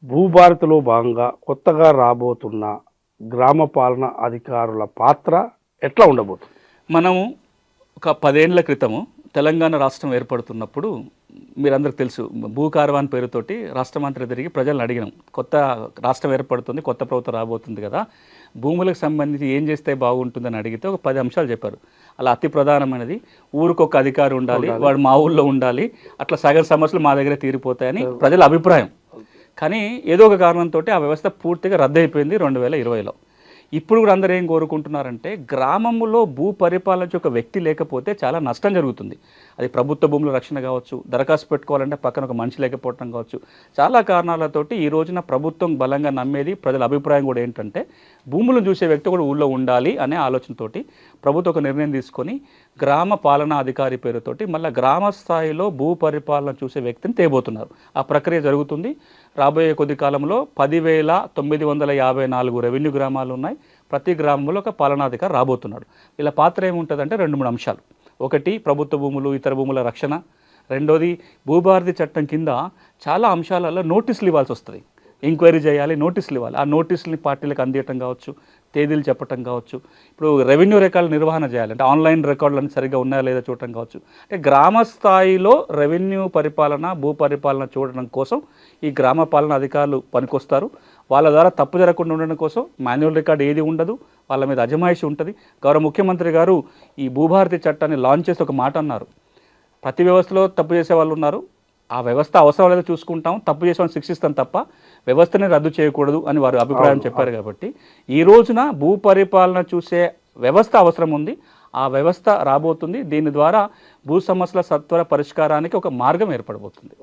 భూభారతిలో భాగంగా కొత్తగా రాబోతున్న గ్రామ పాలన అధికారుల పాత్ర ఎట్లా ఉండబోతుంది? మనము ఒక 10 ఏళ్ల క్రితము తెలంగాణ రాష్ట్రం ఏర్పడుతున్నప్పుడు మీరందరికీ తెలుసు, భూకార్వాన్ పేరుతోటి రాష్ట్ర మంత్రి తిరిగి ప్రజలను అడిగినాం. కొత్త రాష్ట్రం ఏర్పడుతుంది, కొత్త ప్రభుత్వం రాబోతుంది కదా, భూములకు సంబంధించి ఏం చేస్తే బాగుంటుందని అడిగితే ఒక 10 అంశాలు చెప్పారు. అలా అతి ప్రధానమైనది ఊరికొక అధికారి ఉండాలి, వాడు మా ఊళ్ళో ఉండాలి, అట్లా సగం సమస్యలు మా దగ్గర తీరిపోతాయని ప్రజల అభిప్రాయం. కానీ ఏదో ఒక కారణంతో ఆ వ్యవస్థ పూర్తిగా రద్దయిపోయింది 2020లో. ఇప్పుడు కూడా అందరూ ఏం కోరుకుంటున్నారంటే, గ్రామంలో భూ పరిపాలన ఒక వ్యక్తి లేకపోతే చాలా నష్టం జరుగుతుంది. అది ప్రభుత్వ భూముల రక్షణ కావచ్చు, దరఖాస్తు పెట్టుకోవాలంటే పక్కన ఒక మనిషి లేకపోవడం కావచ్చు, చాలా కారణాలతోటి ఈ రోజున ప్రభుత్వం బలంగా నమ్మేది, ప్రజల అభిప్రాయం కూడా ఏంటంటే భూములను చూసే వ్యక్తి కూడా ఊళ్ళో ఉండాలి అనే ఆలోచనతోటి ప్రభుత్వం ఒక నిర్ణయం తీసుకొని గ్రామ పాలనా అధికారి పేరుతోటి మళ్ళీ గ్రామ స్థాయిలో భూ పరిపాలన చూసే వ్యక్తిని తేబోతున్నారు. ఆ ప్రక్రియ జరుగుతుంది. రాబోయే కొద్ది కాలంలో 10,954 రెవెన్యూ గ్రామాలు ఉన్నాయి. ప్రతి గ్రామంలో ఒక పాలనాధికారి రాబోతున్నాడు. ఇలా పాత్ర ఏముంటుందంటే 2-3 అంశాలు. ఒకటి, ప్రభుత్వ భూములు, ఇతర భూముల రక్షణ. రెండోది, భూభారతి చట్టం కింద చాలా అంశాలలో నోటీసులు ఇవ్వాల్సి వస్తుంది. ఎంక్వైరీ చేయాలి, నోటీసులు ఇవ్వాలి. ఆ నోటీసులని పార్టీలకు అందించడం కావచ్చు, తేదీలు చెప్పడం కావచ్చు. ఇప్పుడు రెవెన్యూ రికార్డుల నిర్వహణ చేయాలి, అంటే ఆన్లైన్ రికార్డులను సరిగ్గా ఉన్నాయా లేదా చూడటం కావచ్చు. అంటే గ్రామ స్థాయిలో రెవెన్యూ పరిపాలన, భూ పరిపాలన చూడడం కోసం ఈ గ్రామ పాలన అధికారులు పనికొస్తారు. వాళ్ళ ద్వారా తప్పు జరగకుండా ఉండడం కోసం మాన్యువల్ రికార్డు ఏది ఉండదు, వాళ్ళ మీద అజమాయిషి ఉంటుంది. గౌరవ ముఖ్యమంత్రి గారు ఈ భూభారతి చట్టాన్ని లాంచ్ చేసి ఒక మాట అన్నారు, ప్రతి వ్యవస్థలో తప్పు చేసే వాళ్ళు ఉన్నారు, ఆ వ్యవస్థ అవసరం లేదో చూసుకుంటాం, తప్పు చేసే వాళ్ళని శిక్షిస్తాం తప్ప వ్యవస్థని రద్దు చేయకూడదు అని వారు అభిప్రాయం చెప్పారు. కాబట్టి ఈ రోజున భూ పరిపాలన చూసే వ్యవస్థ అవసరం ఉంది, ఆ వ్యవస్థ రాబోతుంది. దీని ద్వారా భూ సమస్యల సత్వర పరిష్కారానికి ఒక మార్గం ఏర్పడబోతుంది.